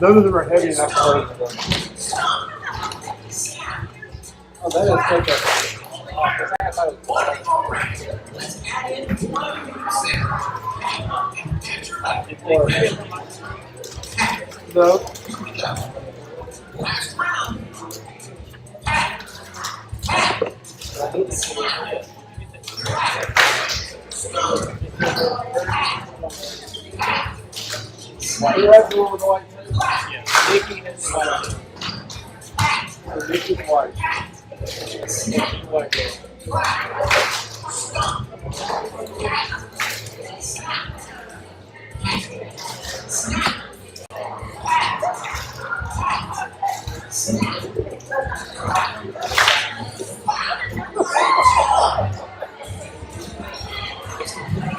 None of them are heavy enough to hold them. Oh, that is such a... No. You have the one with the white too? Yeah. Mickey and white. Mickey white. Mickey white.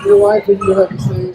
Your wife and you have the same.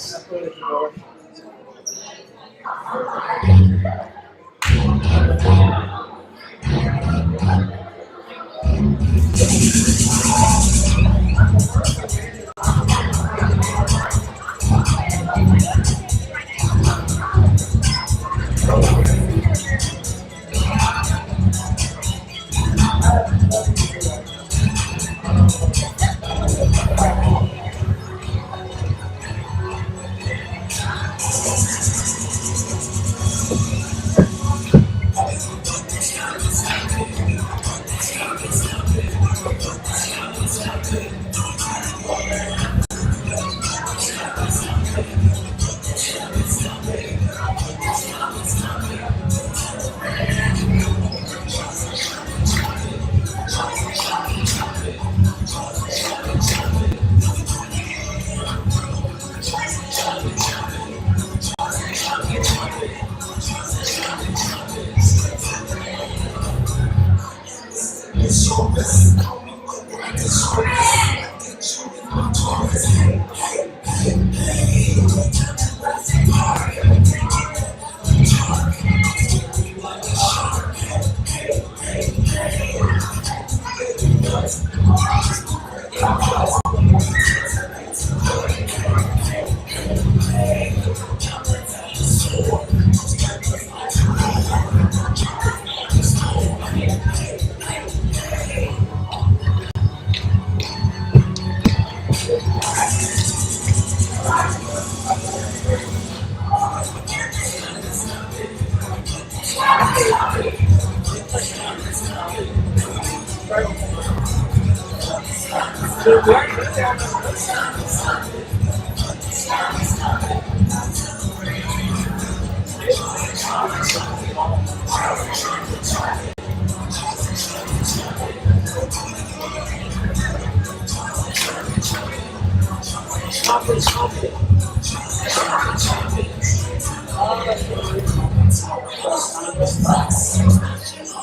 That's what it's about.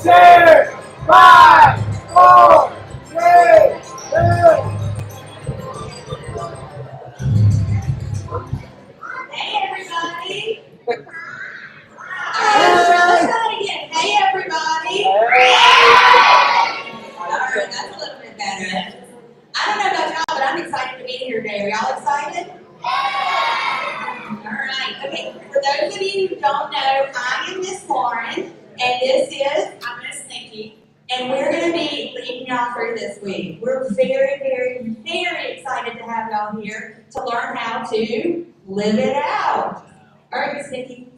Six, 5, 4, Okay, for those of you who don't know, I am Miss Lauren, and this is, I'm Miss Nikki, and we're going to be leading y'all through this week. We're very, very, very excited to have y'all here to learn how to live it out. All right, Miss Nikki.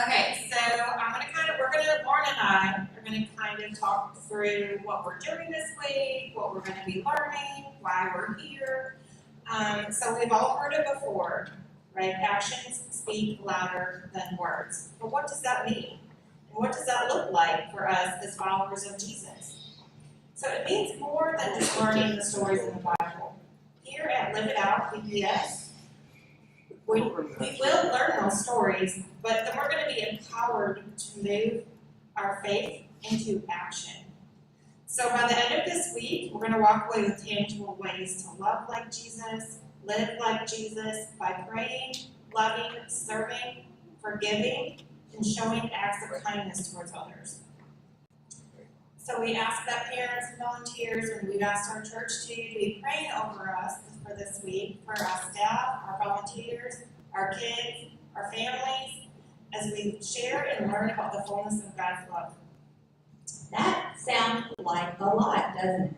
Okay, so Lauren and I are going to kind of talk through what we're doing this week, what we're going to be learning, why we're here. So we've all heard it before, right? Actions speak louder than words. But what does that mean? And what does that look like for us as followers of Jesus? So it means more than just learning the stories in the Bible. Here at Live It Out VBS, we will learn those stories, but then we're going to be empowered to move our faith into action. So by the end of this week, we're going to walk away with tangible ways to love like Jesus, live like Jesus by praying, loving, serving, forgiving, and showing acts of kindness towards others. So we ask that parents and volunteers, and we've asked our church to be praying over us for this week, for our staff, our volunteers, our kids, our families, as we share and learn about the fullness of God's love. That sounds like a lot, doesn't it?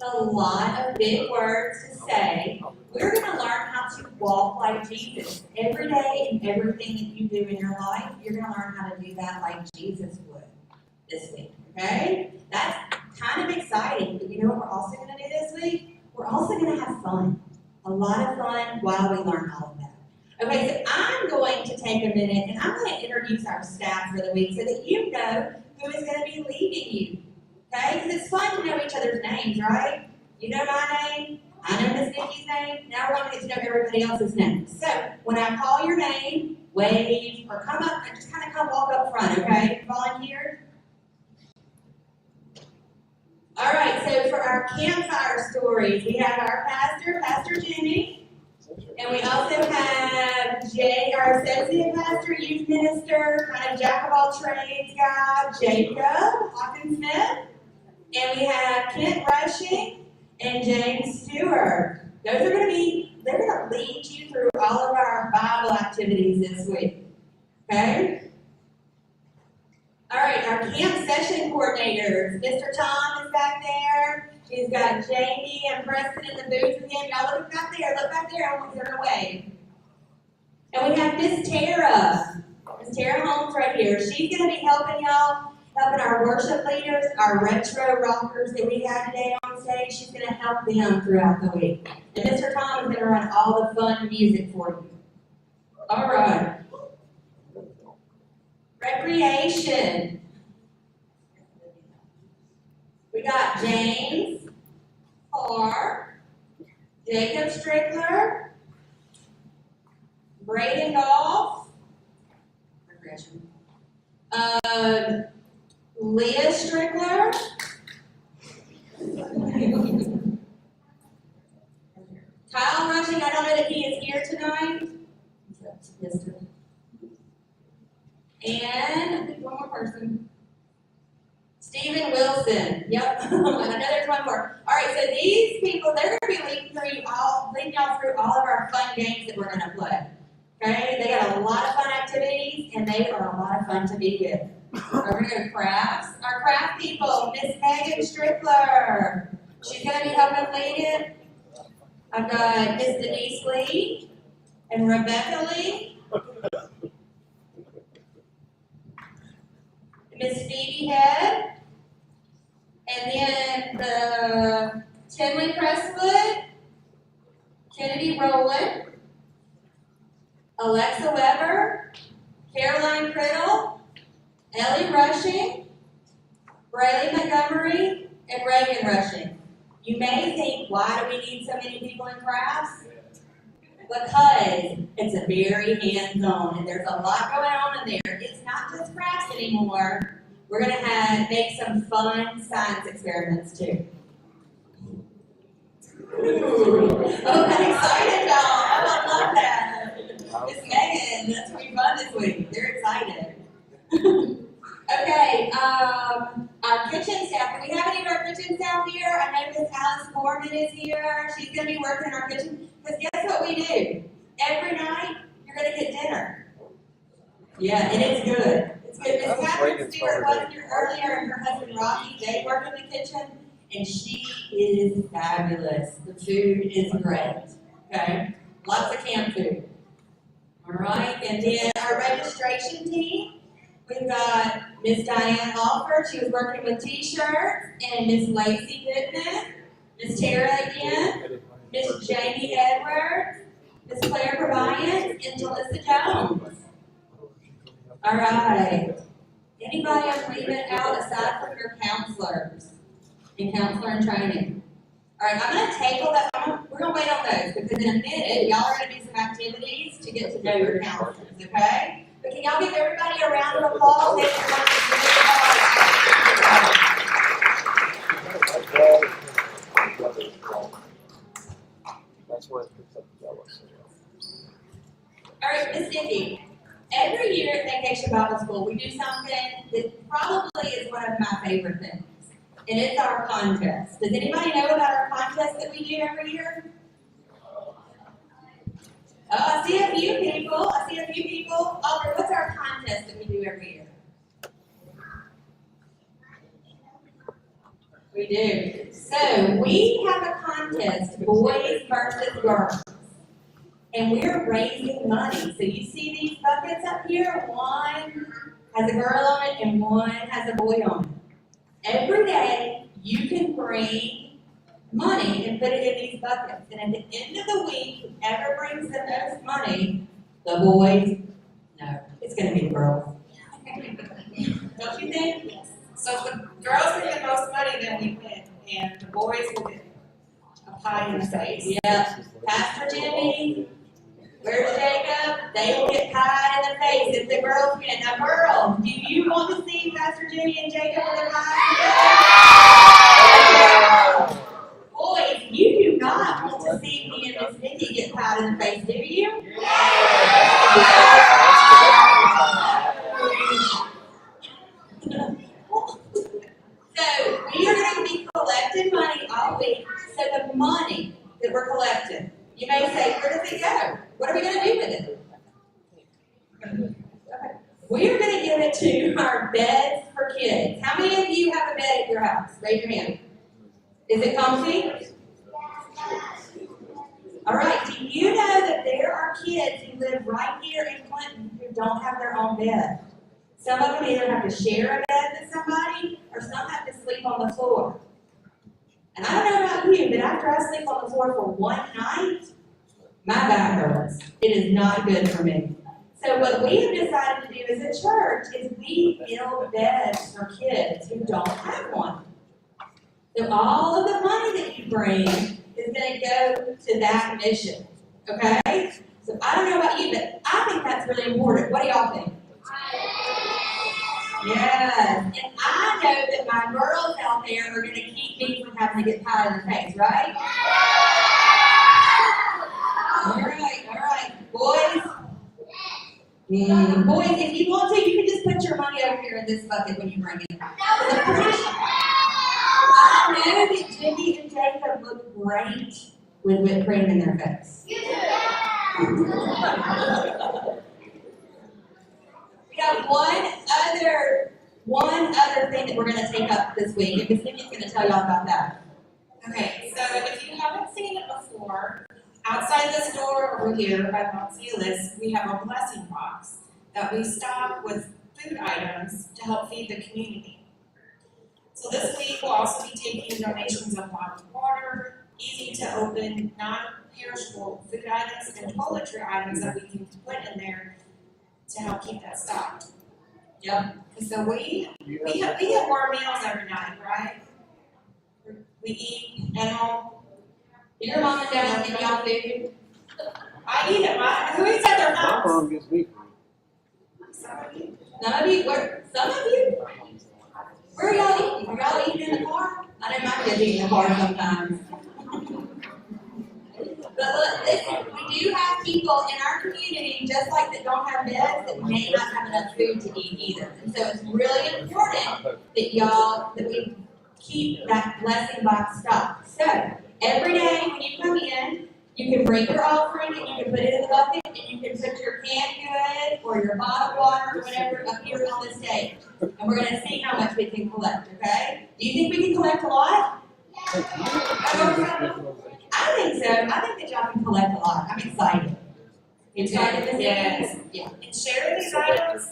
A lot of big words to say. We're going to learn how to walk like Jesus. Every day and everything that you do in your life, you're going to learn how to do that like Jesus would this week, okay? That's kind of exciting, but you know what we're also going to do this week? We're also going to have fun. A lot of fun while we learn all of that. Okay, so I'm going to take a minute and I'm going to introduce our staff for the week so that you know who is going to be leading you. Okay, because it's fun to know each other's names, right? You know my name, I know Miss Nikki's name, now we're going to get to know everybody else's name. So, when I call your name, wave, or come up and just kind of come walk up front, okay? Volunteer. All right, so for our campfire stories, we have our pastor, Pastor Jimmy, and we also have Jay, our associate pastor, youth minister, kind of jack of all trades guy, Jacob Hawkinsmith. And we have Kent Rushing and James Stewart. Those are going to they're going to lead you through all of our Bible activities this week. Okay? All right, our camp session coordinators. Mr. Tom is back there. He's got Jamie and Preston in the booth with him. Y'all look back there. Look back there. I want you to wave. And we have Miss Tara. Miss Tara Holmes right here. She's going to be helping y'all. Helping our worship leaders, our retro rockers that we have today on stage, she's going to help them throughout the week. And Mr. Tom is going to run all the fun music for you. All right. Recreation. We got James Carr, Jacob Strickler, Braden Golf, Recreation. Leah Strickler. Kyle Rushing, I don't know that he is here tonight. And I think one more person. Stephen Wilson. Yep. I know there's one more. All right, so these people, they're going to be leading y'all through all of our fun games that we're going to play. Okay? They got a lot of fun activities, and they are a lot of fun to be with. We're going to go crafts. Our craft people, Miss Megan Strickler. She's going to be helping lead it. I've got Miss Denise Lee and Rebecca Lee. Miss Phoebe Head. And then the Tinley Presswood, Kennedy Rowland, Alexa Weber, Caroline Criddle, Ellie Rushing, Braylee Montgomery, and Reagan Rushing. You may think, why do we need so many people in crafts? Because it's a very hands-on, and there's a lot going on in there. It's not just crafts anymore. We're going to make some fun science experiments, too. Ooh. Oh, I'm excited, y'all. I love that. It's Megan. That's going to be fun this week. They're excited. Okay, our kitchen staff. Do we have any of our kitchen staff here? I know Miss Alice Morgan is here. She's going to be working in our kitchen. Because guess what we do? Every night, you're going to get dinner. Yeah, and it's good. It's good. I Miss was Catherine waiting Stewart for was her. here earlier, and her husband Rocky, they work in the kitchen, and she is fabulous. The food is great. Okay? Lots of camp food. All right, and then our registration team, we've got Miss Diane Alford, she was working with t-shirts, and Miss Lacey Goodman, Miss Tara again, Miss Jamie Edwards, Miss Claire Bryant, and Jalissa Jones. All right. Anybody else leaving out aside from your counselors and counselor in training? All right, I'm going to table that. We're going to wait on those because in a minute, y'all are going to do some activities to get to know your counselors, okay? But can y'all give everybody a round of applause? That's where it picks up the yellow. All right, Miss Cindy. Every year at Vacation Bible School, we do something that probably is one of my favorite things, and it's our contest. Does anybody know about our contest that we do every year? Oh, I see a few people. Oliver, what's our contest that we do every year? We do. So we have a contest, boys versus girls. And we're raising money. So you see these buckets up here? One has a girl on it and one has a boy on it. Every day you can bring money and put it in these buckets. And at the end of the week, whoever brings the most money, the boys, no, it's going to be the girls. Don't you think? Yes. So if the girls get the most money, then we win, and the boys will get a pie in the face. Yeah. Pastor Jimmy, where's Jacob? They will get pie in the face if the girls win. Now, girls, do you want to see Pastor Jimmy and Jacob with their pie? Boys, you do not want to see me and Miss Mindy get pie in the face, do you? So we are going to be collecting money all week. So the money that we're collecting, you may say, where does it go? What are we going to do with it? Okay. We're going to give it to our beds for kids. How many of you have a bed at your house? Raise your hand. Is it comfy? All right. Do you know that there are kids who live right here in Clinton who don't have their own bed? Some of them either have to share a bed with somebody or some have to sleep on the floor. And I don't know about you, but after I sleep on the floor for one night, my back hurts. It is not good for me. So what we have decided to do as a church is we build beds for kids who don't have one. So all of the money that you bring is going to go to that mission. Okay? So I don't know about you, but I think that's really important. What do y'all think? Yes, and I know that my girls out there are going to keep me from having to get pie in the face, right? All right. Boys, boys, if you want to, you can just put your money over here in this bucket when you bring it. I know that Jimmy and Jacob look great with whipped cream in their face. We got one other thing that we're going to take up this week, and Miss Nikki's going to tell y'all about that. Okay, so if you haven't seen it before, outside this door over here by Mount Zealous, we have a blessing box that we stock with food items to help feed the community. So this week we'll also be taking donations of bottled water, easy to open, non-perishable food items, and toiletry items that we can put in there to help keep that stocked. Yep. So we have warm meals every night, right? We eat at home. Your mom and dad give y'all food? I eat at who eats at their house? My mom gets me. Some of you. Some of you? Where are y'all eating? Are y'all eating in the car? I know my kids eat in the car sometimes. But look, listen, we do have people in our community, just like that don't have beds, that may not have enough food to eat either. And so it's really important that we keep that blessing box stocked. So every day when you come in, you can bring your offering and you can put it in the bucket and you can put your canned good or your bottled water or whatever up here on the stage. And we're going to see how much we can collect, okay? Do you think we can collect a lot? I think so. I think that y'all can collect a lot. I'm excited. You excited, Miss Yes. Yeah. And sharing these items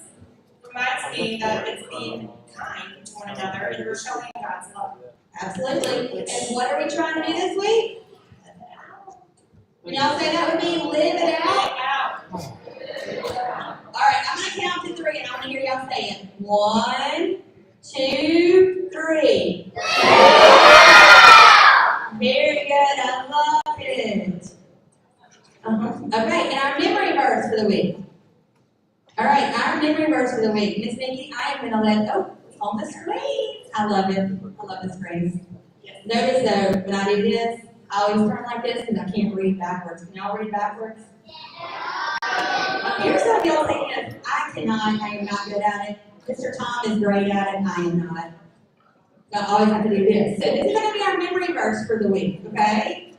reminds me that it's being kind to one another and we're showing God's love. Absolutely. And what are we trying to do this week? Can y'all say that with me? Live it out. All right, I'm going to count to 3 and I want to hear y'all say it. 1, 2, 3. Very good. I love it. Okay, and our memory verse for the week. All right, our memory verse for the week. Miss Nikki, I am going to let, it's on the screen. I love it. I love the screens. Notice though, when I do this, I always turn like this because I can't read backwards. Can y'all read backwards? Here's some of y'all saying this. I cannot, I am not good at it. Mr. Tom is great at it, I am not. So I always have to do this. So this is going to be our memory verse for the week, okay?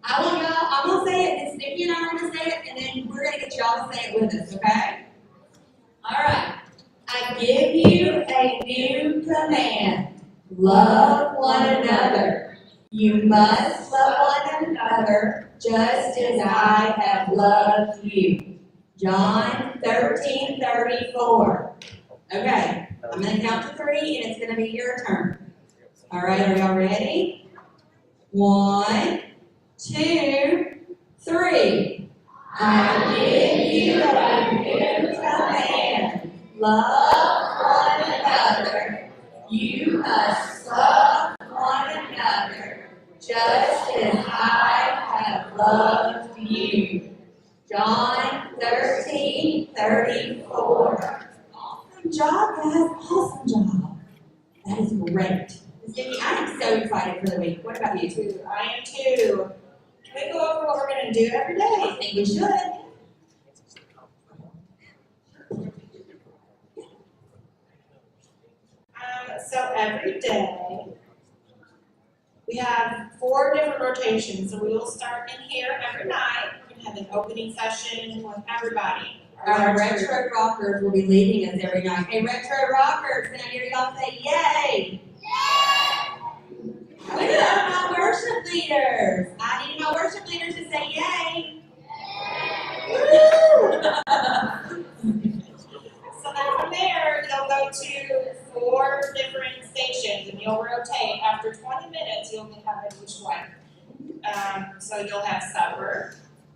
I want y'all, I'm going to say it, Miss Nikki and I are going to say it, and then we're going to get y'all to say it with us, okay? All right. I give you a new command. Love one another. You must love one another just as I have loved you. John 13:34. Okay, I'm going to count to 3 and it's going to be your turn. All right, are y'all ready? 1, 2, 3. I give you a new command. Love one another. You must love one another just as I have loved you. John 13:34. Awesome job, guys. Awesome job. That is great. Miss Nikki, I am so excited for the week. What about you? I am too. Can we go over what we're going to do every day? I think we should. So every day, we have 4 different rotations. So we will start in here every night. We're going to have an opening session with everybody. Our retro rockers will be leading us every night. Hey, retro rockers, can I hear y'all say yay? Yay! Look at my worship leaders. I need my worship leaders to say yay. Woo! So then from there, you'll go to 4 different stations and you'll rotate. After 20 minutes, you'll have it each one. So you'll have supper.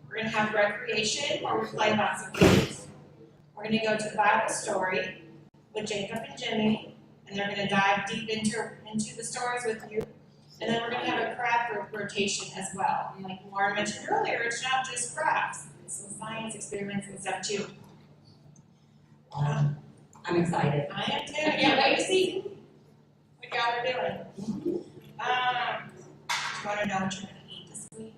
We're going to have recreation where we play lots of games. We're going to go to Bible story with Jacob and Jimmy, and they're going to dive deep into the stories with you. And then we're going to have a craft rotation as well. And like Lauren mentioned earlier, it's not just crafts. It's some science experiments and stuff too. I'm excited. I am too. I can't wait to see what y'all are doing. Do you want to know what you're going to eat this week?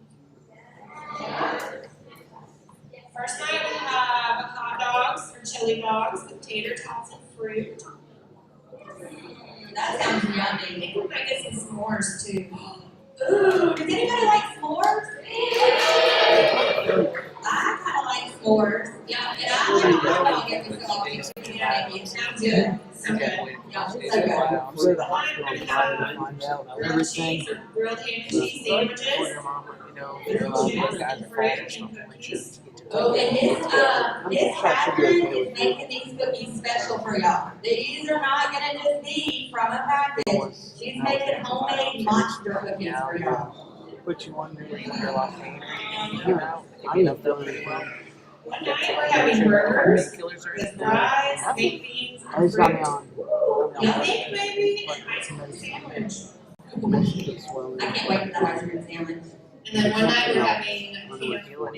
First night we have hot dogs or chili dogs with tater tots and fruit. That sounds I yummy. think we might get some s'mores too. Ooh, does anybody like s'mores? I kind of like s'mores. Yeah, and I like hot dog every so often. It sounds good. So good. Yeah, so good. I'm sure the hospital is trying to find out Grilled everything. cheese or grilled ham and cheese sandwiches. Before your mom, you know, With you're juice allowed to and fruit and cookies. Oh, and Miss Catherine is making these cookies special for y'all. These are not gonna just be from a package. She's making homemade monster cookies for y'all. Put you under your lock pain. You know, I'm not feeling it well. One night we're having burgers with fries, baked beans, I and just got me fruit. on. You think maybe an ice cream sandwich. I can't wait for that ice cream sandwich. And then one night we're having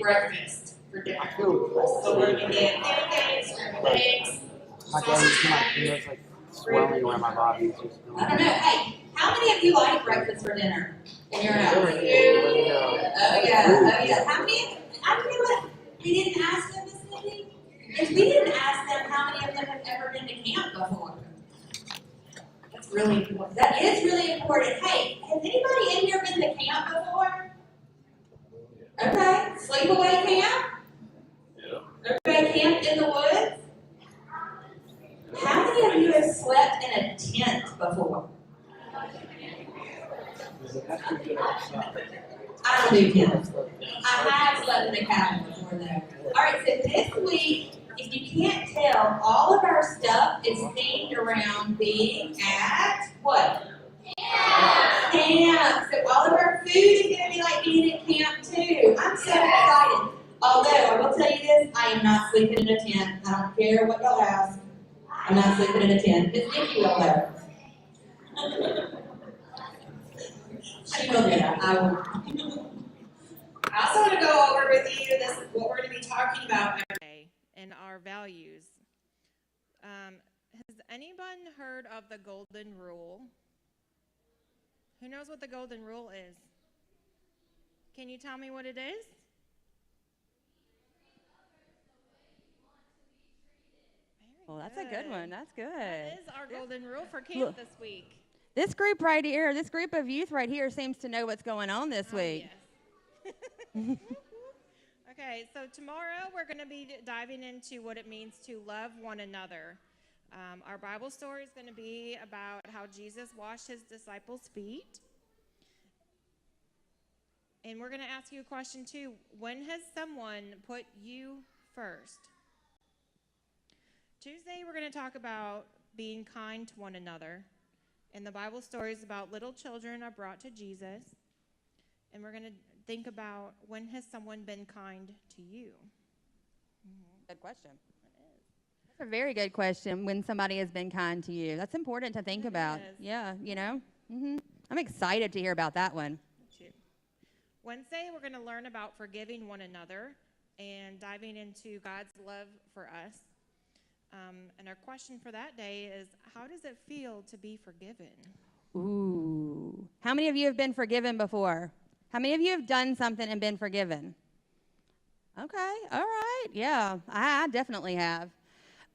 breakfast for dinner. So we're gonna get pancakes, scrambled eggs, My daddy's my fingers like swelling around my body. It's just I don't know. Hey, how many of you like breakfast for dinner in your house? Oh yeah. How many? I remember we didn't ask them this movie. If we didn't ask them how many of them have ever been to camp before. That's really important. That is really important. Hey, has anybody in here been to camp before? Okay, sleepaway camp? Yeah. Okay, camped in the woods? How many of you have slept in a tent before? Does it have to be good outside? I don't do tents. I have slept in a cabin before though. Alright, so this week, if you can't tell, all of our stuff is themed around being at what? Camp. So all of our food is going to be like being at camp too. I'm so excited. Although, I will tell you this, I am not sleeping in a tent. I don't care what y'all ask. I'm not sleeping in a tent. Miss Nikki will though. She will do that. I will. I also want to go over with you what we're going to be talking about today and our values. Has anyone heard of the golden rule? Who knows what the golden rule is? Can you tell me what it is? Well, that's a good one. That's good. That is our golden rule for camp this week. This group right here, this group of youth right here seems to know what's going on this week. Yes. Okay, so tomorrow we're going to be diving into what it means to love one another. Our Bible story is going to be about how Jesus washed his disciples' feet. And we're going to ask you a question too. When has someone put you first? Tuesday, we're going to talk about being kind to one another. And the Bible story is about little children are brought to Jesus. And we're going to think about when has someone been kind to you? Good question. That's a very good question. When somebody has been kind to you, that's important to think about. Is. Yeah, you know. I'm excited to hear about that one. Wednesday, we're going to learn about forgiving one another and diving into God's love for us. And our question for that day is, how does it feel to be forgiven? Ooh. How many of you have been forgiven before? How many of you have done something and been forgiven? Okay, all right. Yeah, I definitely have.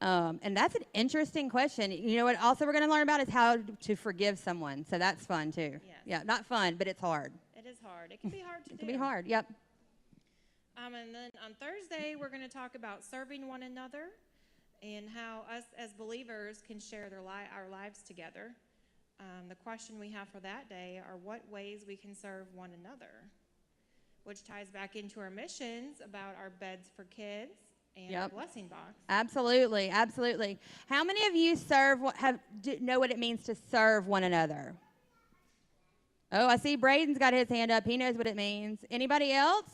And that's an interesting question. You know what also we're going to learn about is how to forgive someone. So that's fun too. Yes. Yeah, not fun, but it's hard. It is hard. It can be hard to do. It can be hard, yep. And then on Thursday, we're going to talk about serving one another and how us as believers can share our lives together. The question we have for that day are what ways we can serve one another, which ties back into our missions about our beds for kids and our blessing box. Absolutely, absolutely. How many of you know what it means to serve one another? Oh, I see Braden's got his hand up. He knows what it means. Anybody else?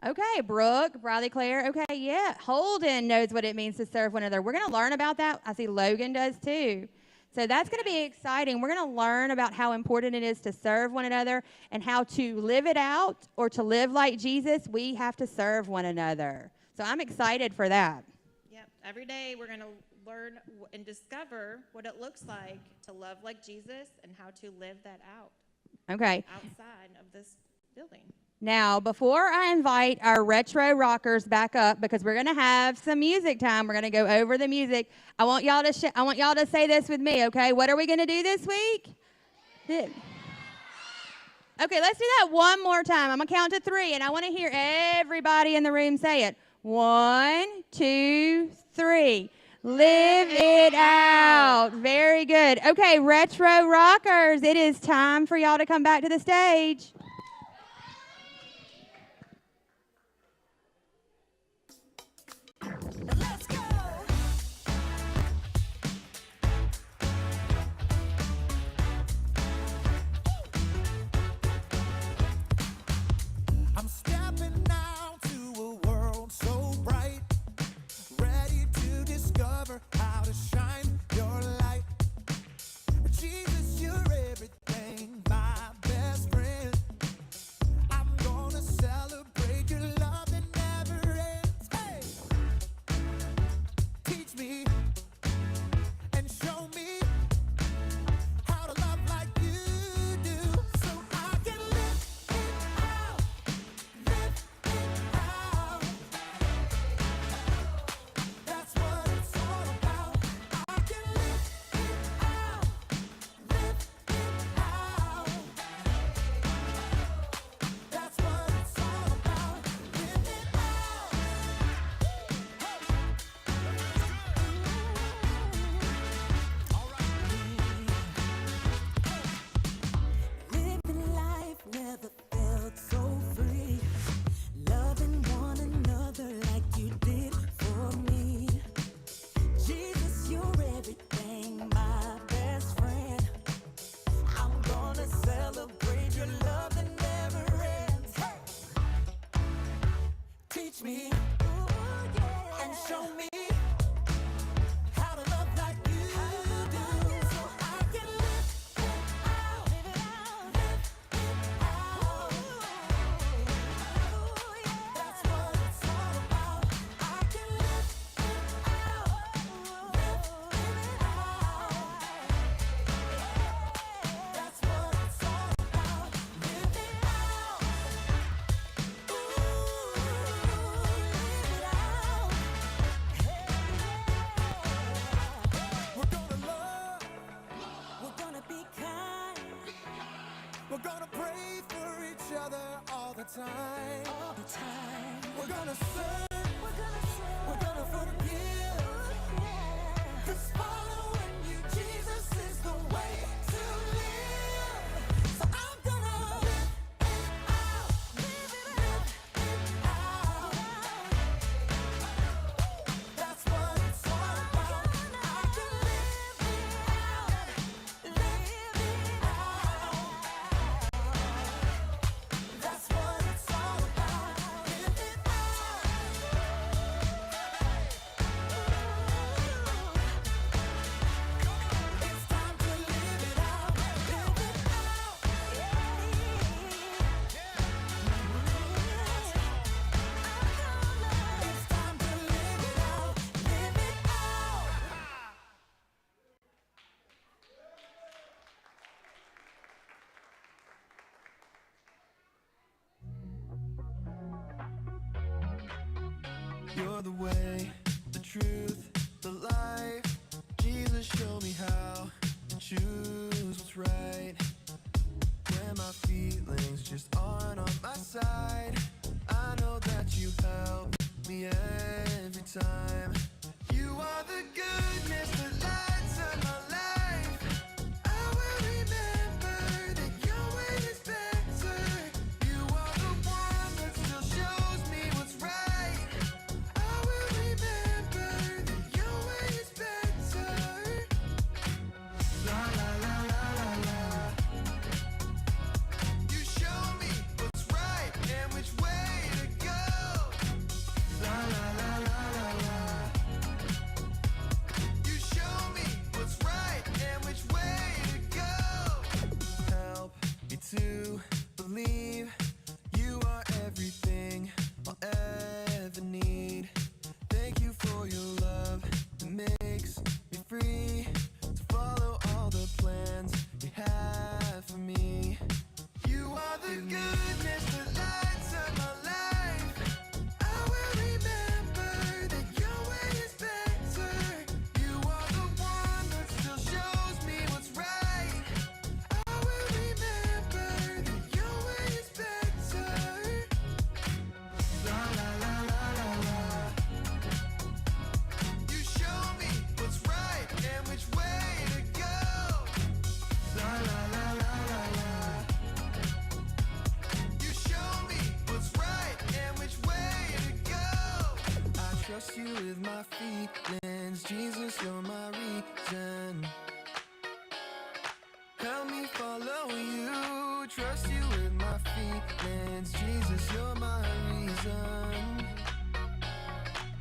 Okay, Brooke, Bradley, Claire. Okay, yeah. Holden knows what it means to serve one another. We're going to learn about that. I see Logan does too. So that's going to be exciting. We're going to learn about how important it is to serve one another and how to live it out or to live like Jesus. We have to serve one another. So I'm excited for that. Yep. Every day we're going to learn and discover what it looks like to love like Jesus and how to live that out. Okay. Outside of this building. Now, before I invite our retro rockers back up, because we're going to have some music time, we're going to go over the music. I want y'all to say this with me, okay? What are we going to do this week? Okay, let's do that one more time. I'm going to count to 3, and I want to hear everybody in the room say it. 1, 2, 3. Live it out. Very good. Okay, retro rockers, it is time for y'all to come back to the stage. Let's go. I'm stepping out to a world so bright, ready to discover how to shine your light. Jesus, you're everything, my best friend. Show me how to love like you do, so I can live it out, live it out, live it out. That's what it's all about. I can live it out, live it out. That's what it's all about. Live it out. Ooh, live it out. We're gonna love, we're gonna be kind, we're gonna pray for each other all the time, all the time. We're gonna serve, we're gonna forgive, 'cause following you, Jesus, is the way to live. So I'm gonna live it out, live it out. That's what it's all about. I can live it out, live it out. That's what it's all about. Live it out. It's time to live it out, live it out. It's time to live it out, live it out. You're the way, the truth, the life. Jesus, show me how to choose what's right. When my feelings just aren't on my side, I know that you help me every time. You are the goodness that lights up my life. I will remember that your way is better. You are the one that still shows me what's right. I will remember that your way is better. La la la la la la. You show me what's right and which way to go. La la la la la la. You show me what's right and which way to go. Help me to believe you are everything I'll ever need. Thank you for your love that makes me free to follow all the plans you have for me. You are the goodness that lights up my life. I will remember that your way is better. You are the one that still shows me what's right. I will remember that your way is better. La la la la la la. You show me what's right and which way to go. La la la la la la. You show me what's right and which way to go. I trust you with my feelings, Jesus, you're my reason. Help me follow you, trust you with my feelings, Jesus, you're my reason.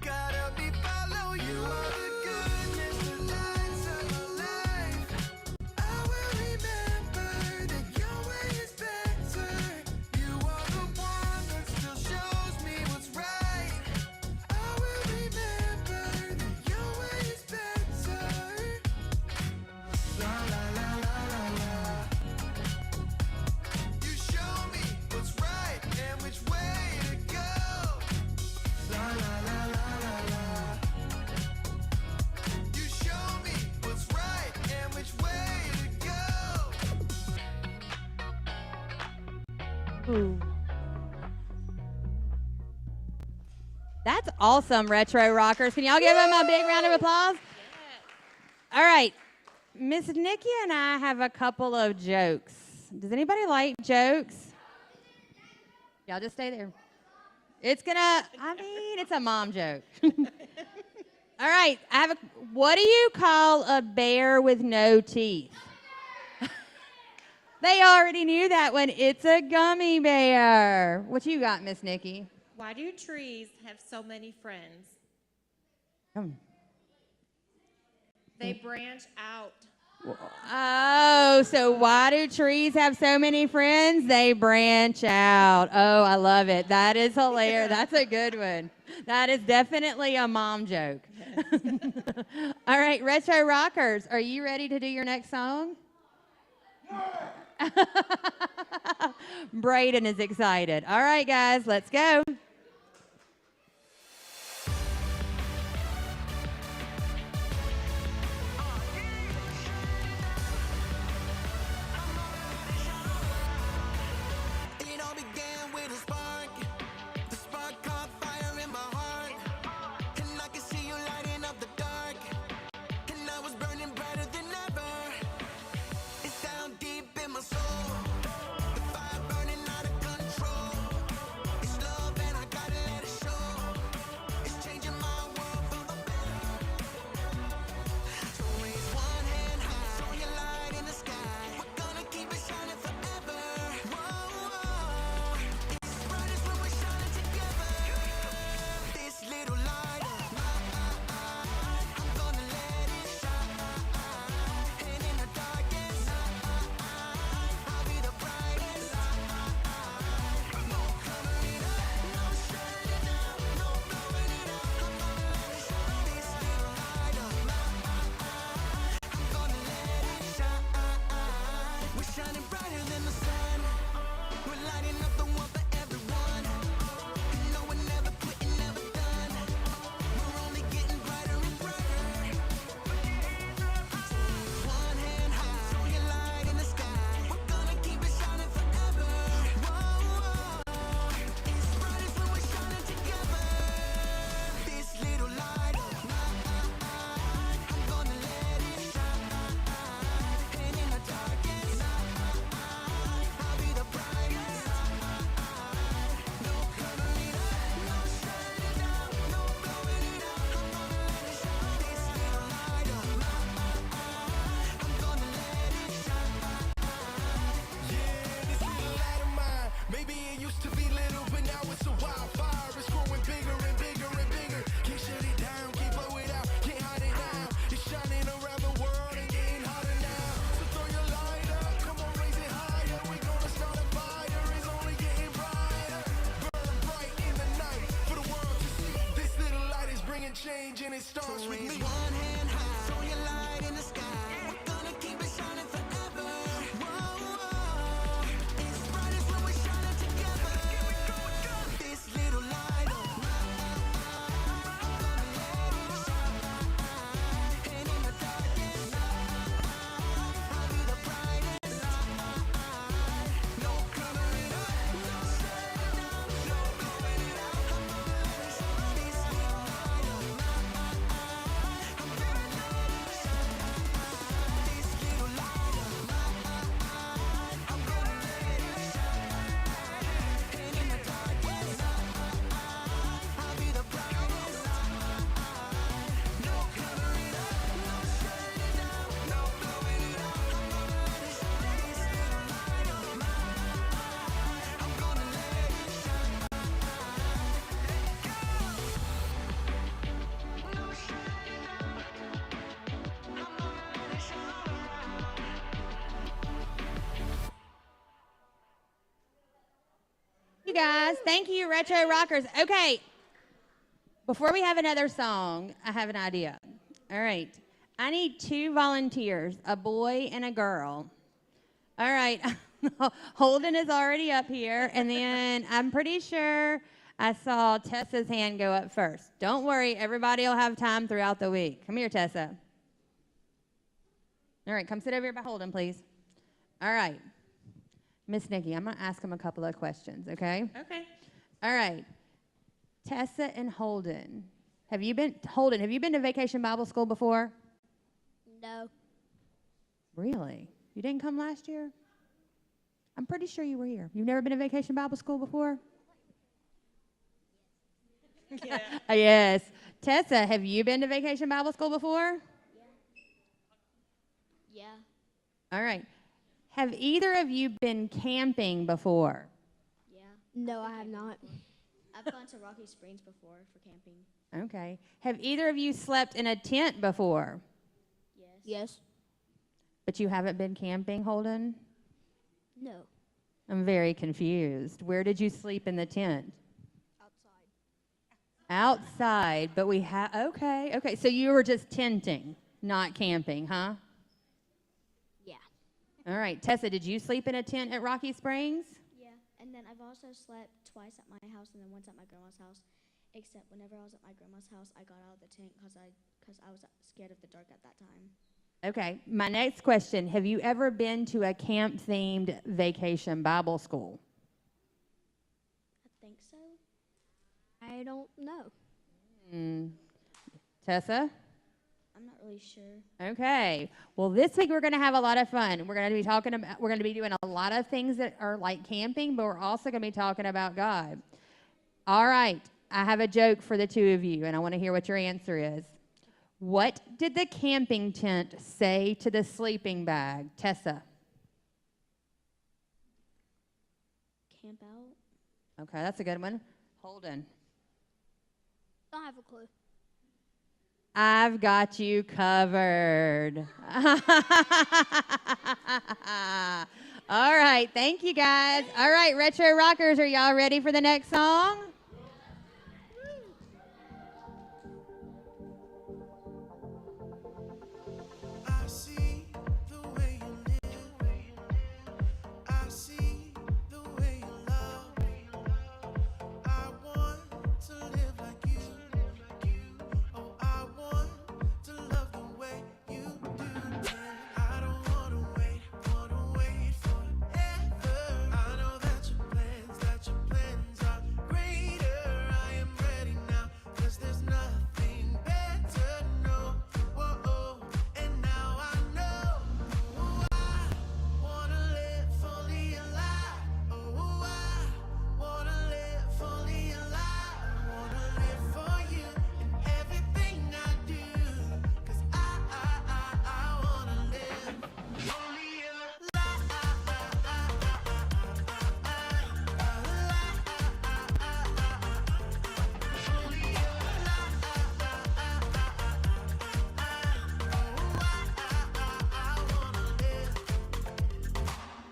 God, help me follow you. You are the goodness that lights up my life. I will remember that your way is better. You are the one that still shows me what's right. I will remember that your way is better. La la la la la la. You show me what's right and which way to go. La la la la la la. You show me what's right and which way to go. Ooh. That's awesome, Retro Rockers. Can y'all give them a big round of applause? All right. Miss Nikki and I have a couple of jokes. Does anybody like jokes? Y'all just stay there. It's a mom joke. All right. What do you call a bear with no teeth? They already knew that one. It's a gummy bear. What you got, Miss Nikki? Why do trees have so many friends? Come. They branch out. Oh, so why do trees have so many friends? They branch out. Oh, I love it. That is hilarious. That's a good one. That is definitely a mom joke. All right, Retro Rockers, are you ready to do your next song? Braden is excited. All right, guys, let's go. It all began with a spark. The spark caught fire in my heart. And I can see you lighting up the dark. And I was burning brighter than ever. It's down deep in my soul. The fire burning out of control. It's love and I gotta let it show. It's changing my world for the better. So raise one hand high. Show your light in the sky. We're gonna keep it shining forever. Whoa, whoa. It's brightest when we're shining together. This little light of mine, I'm gonna let it shine. And in the darkest night, I'll be the brightest light. No covering up, no shutting down, no blowing it out. I'm gonna let it shine. This little light of mine, I'm gonna let it shine. We're shining brighter than the sun. We're lighting up the world for everyone. And no, we're never quitting, never done. We're only getting brighter and brighter. One hand high, show your light in the sky. We're gonna keep it shining forever. Whoa, whoa. It's brightest when we're shining together. This little light of mine, I'm gonna let it shine. And in the darkest night, I'll be the brightest light. No covering up, no shutting down, no blowing it out. I'm gonna let it shine. This little light of mine, I'm gonna let it shine. Yeah, this little light of mine. Maybe it used to be little, but now it's a wildfire. It's growing bigger and bigger and bigger. Can't shut it down, can't blow it out, can't hide it now. It's shining around the world and getting hotter now. So throw your light up, come on, raise it higher. We gonna start a fire, it's only getting brighter. Burn bright in the night for the world to see. This little light is bringing change and it starts with me. One hand high, show your light in the sky. We're gonna keep it shining forever. Whoa, whoa. It's brightest when we're shining together. This little light of mine, I'm gonna let it shine. And in the darkest night, I'll be the brightest light. No covering up, no shutting down, no blowing it out. I'm gonna let it shine. This little light of mine, I'm gonna let it shine. This little light of mine, I'm gonna let it shine. And in the darkest night, I'll be the brightest light. No covering up, no shutting down, no blowing it out. I'm gonna let it shine. This little light of mine, I'm gonna let it shine. No shutting down, I'm gonna let it shine. You guys, thank you, Retro Rockers. Okay, before we have another song, I have an idea. All right, I need 2 volunteers, a boy and a girl. All right, Holden is already up here, and then I'm pretty sure I saw Tessa's hand go up first. Don't worry, everybody will have time throughout the week. Come here, Tessa. All right, come sit over here by Holden, please. All right. Miss Nikki, I'm going to ask him a couple of questions, okay? Okay. All right. Tessa and Holden. Have you been to Vacation Bible School before? No. Really? You didn't come last year? I'm pretty sure you were here. You've never been to Vacation Bible School before? Yeah. Yes. Tessa, have you been to Vacation Bible School before? Yeah. All right. Have either of you been camping before? Yeah. No, I have not. I've gone to Rocky Springs before for camping. Okay. Have either of you slept in a tent before? Yes. But you haven't been camping, Holden? No. I'm very confused. Where did you sleep in the tent? Outside, but we have, okay. So you were just tenting, not camping, huh? Yeah. All right. Tessa, did you sleep in a tent at Rocky Springs? Yeah. And then I've also slept twice at my house and then once at my grandma's house. Except whenever I was at my grandma's house, I got out of the tent because I was scared of the dark at that time. Okay. My next question, have you ever been to a camp-themed vacation Bible school? I think so. I don't know. Tessa? I'm not really sure. Okay. Well, this week we're going to have a lot of fun. We're going to be doing a lot of things that are like camping, but we're also going to be talking about God. All right. I have a joke for the two of you, and I want to hear what your answer is. What did the camping tent say to the sleeping bag? Tessa? Camp out? Okay, that's a good one. Holden? Don't have a clue. I've got you covered. All right, thank you guys. All right, Retro Rockers, are y'all ready for the next song? I see the way you live. I see the way you love. I want to live like you. Oh, I want to love the way you do. And I don't wanna wait forever. I know that your plans are greater. I am ready now, 'cause there's nothing better, no. Whoa, and now I know. Oh, I wanna live fully alive. Oh, I wanna live fully alive. I wanna live for you in everything I do. 'Cause I wanna live fully alive.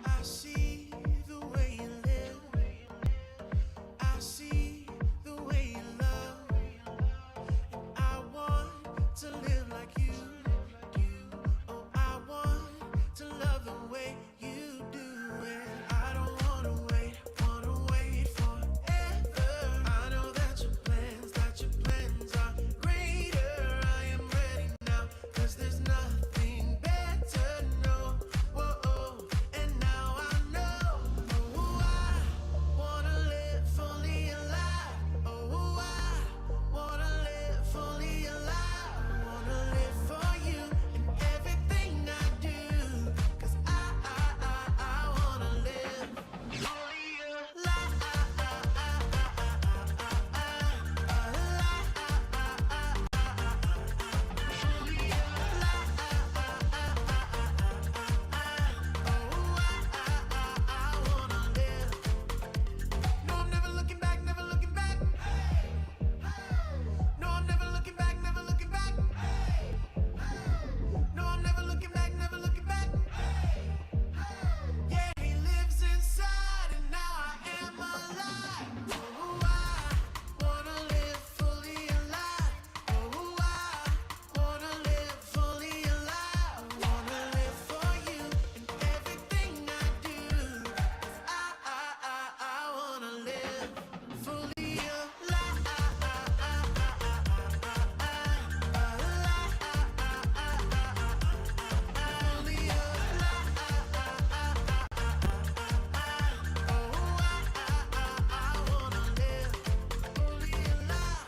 I see the way you live. I see the way you love. And I want to live like you. Oh, I want to love the way you do. And I don't wanna wait forever. I know that your plans are greater. I am ready now, 'cause there's nothing better, no. Whoa, and now I know. Oh, I wanna live fully alive. Oh, I wanna live fully alive. I wanna live for you in everything I do. 'Cause I wanna live fully alive. No, I'm never looking back, never looking back. No, I'm never looking back, never looking back. No, I'm never looking back, never looking back. Yeah, he lives inside, and now I am alive. Oh, I wanna live fully alive. Oh, I wanna live fully alive. I wanna live for you in everything I do. 'Cause I wanna live fully alive. Fully alive. I wanna live fully alive.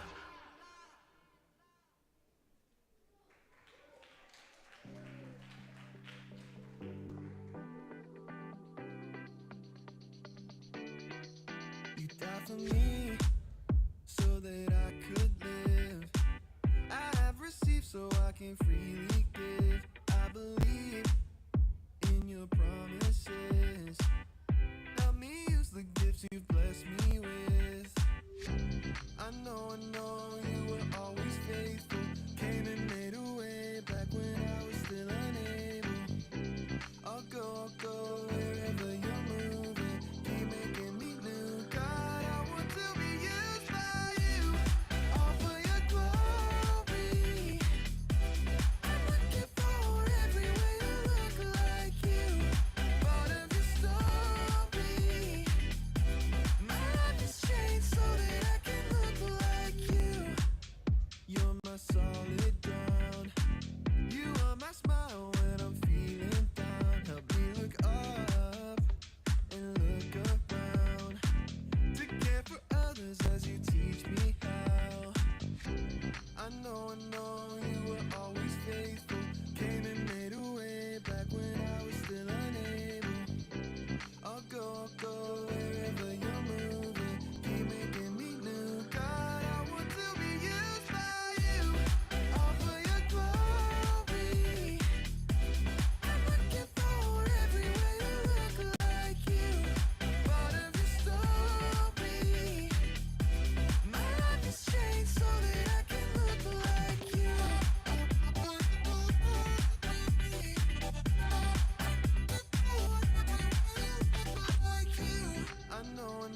You died for me so that I could live. I have received so I can freely give. I believe in your promises. Help me use the gifts you've blessed me with. I know you will always my solid ground. You are my smile when I'm feeling down. Help me look up and look around. To care for others as you teach me how. I know you were always faithful. Came and made a way back when I was still unable. I'll go wherever you're moving. Keep making me new. God, I want to be used by you. All for your glory. I'm looking for every way to look like you. Part of your story. My life has changed so that I can look like you. I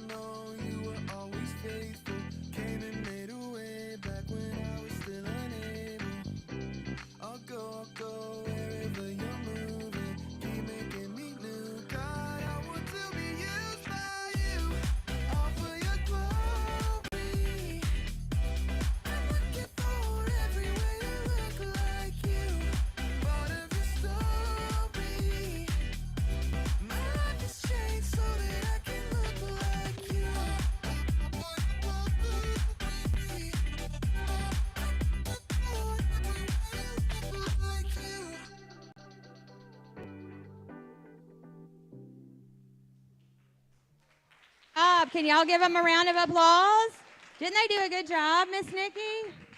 know you were always faithful. Came and made a way back when I was still unable. I'll go wherever you're moving. Keep making me new. God, I want to be used by you. All for your glory. I'm looking for every way to look like you. Part of your story. My life has changed so that I can look like you. Like you. Can y'all give them a round of applause? Didn't they do a good job, Miss Nikki?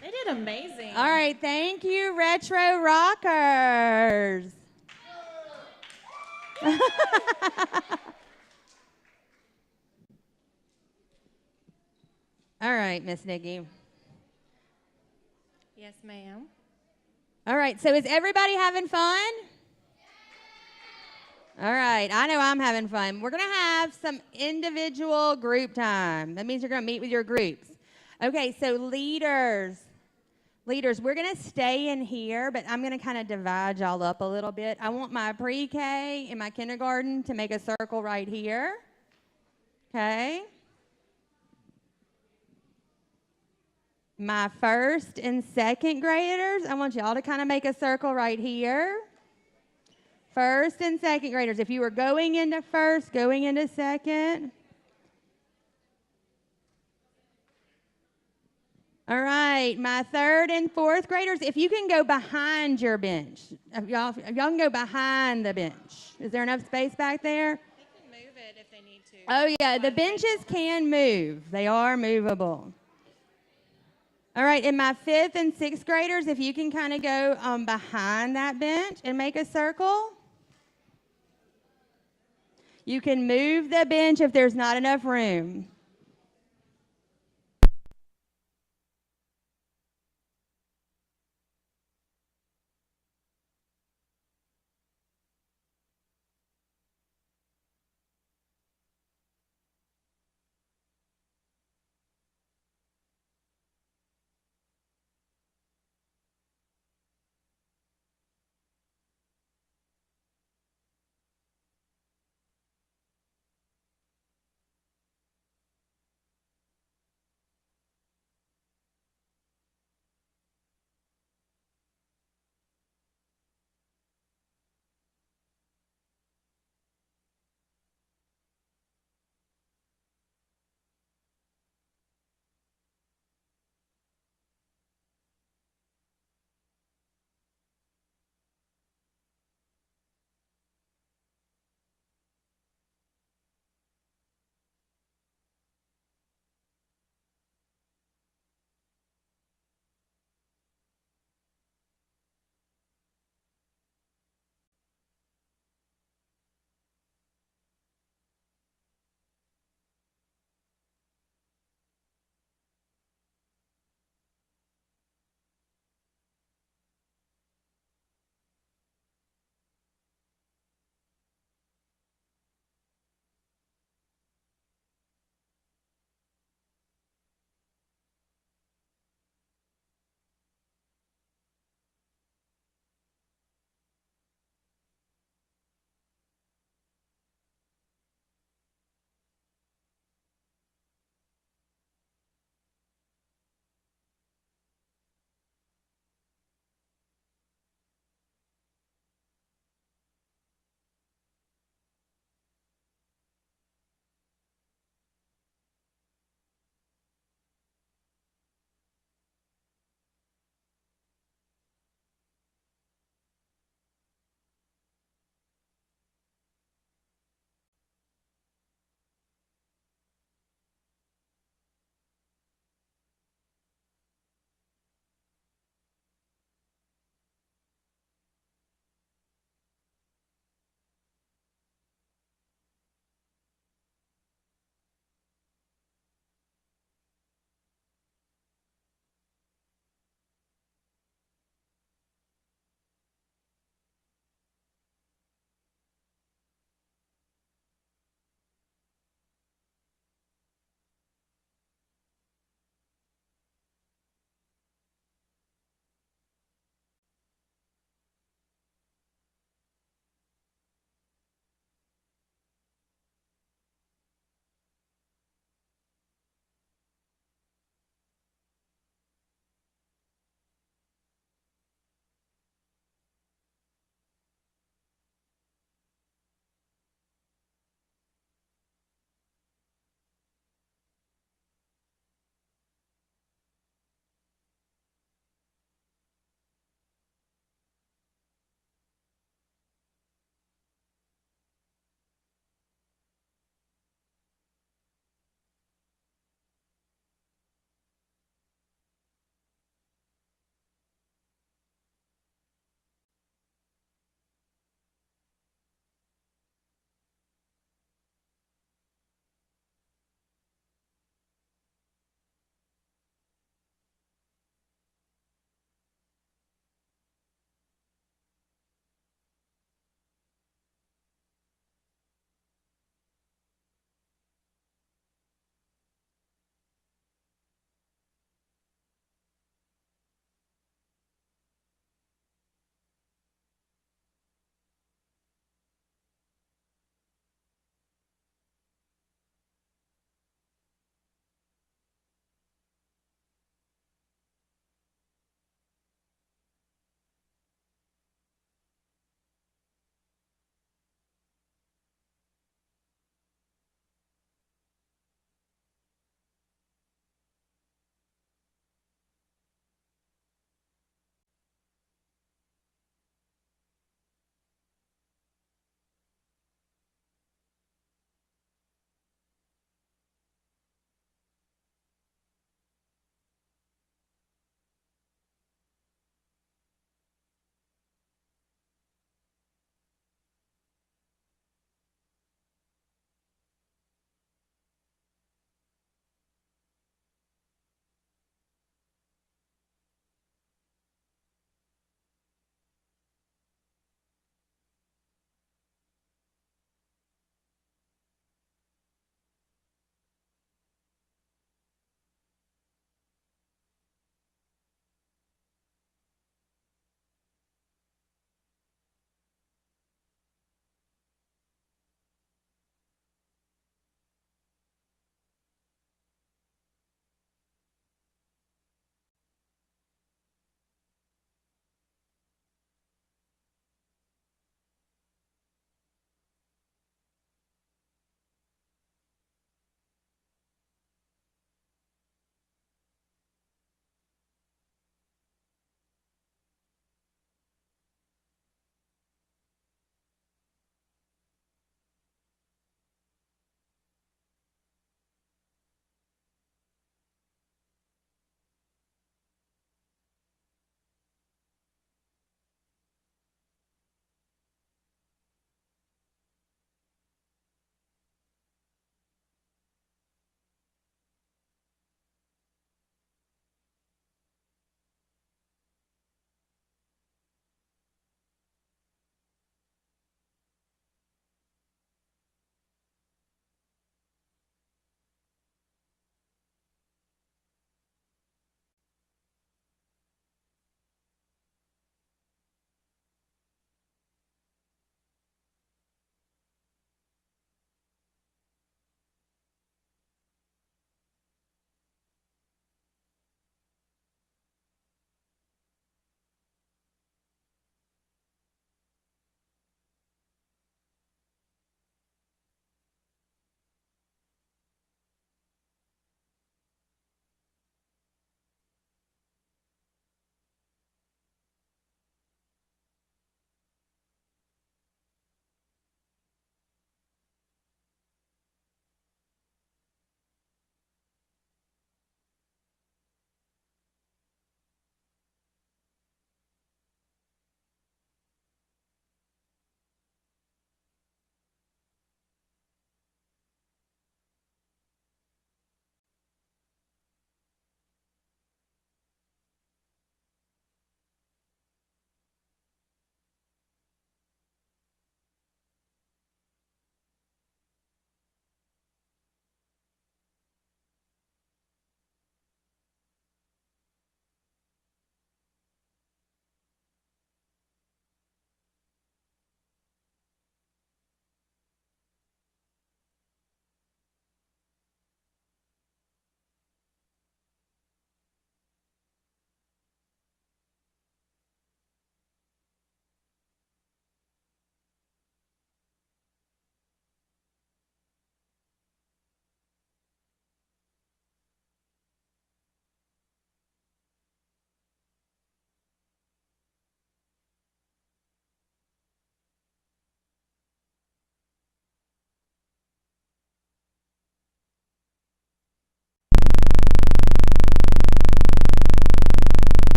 They did amazing. All right, thank you, Retro Rockers. All right, Miss Nikki. Yes, ma'am. All right, so is everybody having fun? All right, I know I'm having fun. We're going to have some individual group time. That means you're going to meet with your groups. Okay, so leaders, we're going to stay in here, but I'm going to kind of divide y'all up a little bit. I want my pre-K and my kindergarten to make a circle right here. Okay. My first and second graders, I want y'all to kind of make a circle right here. First and second graders. If you were going into first, going into second. All right, my third and fourth graders, if you can go behind your bench. If y'all can go behind the bench. Is there enough space back there? They can move it if they need to. Oh, yeah, the benches can move. They are movable. All right, and my fifth and sixth graders, if you can kind of go behind that bench and make a circle. You can move the bench if there's not enough room.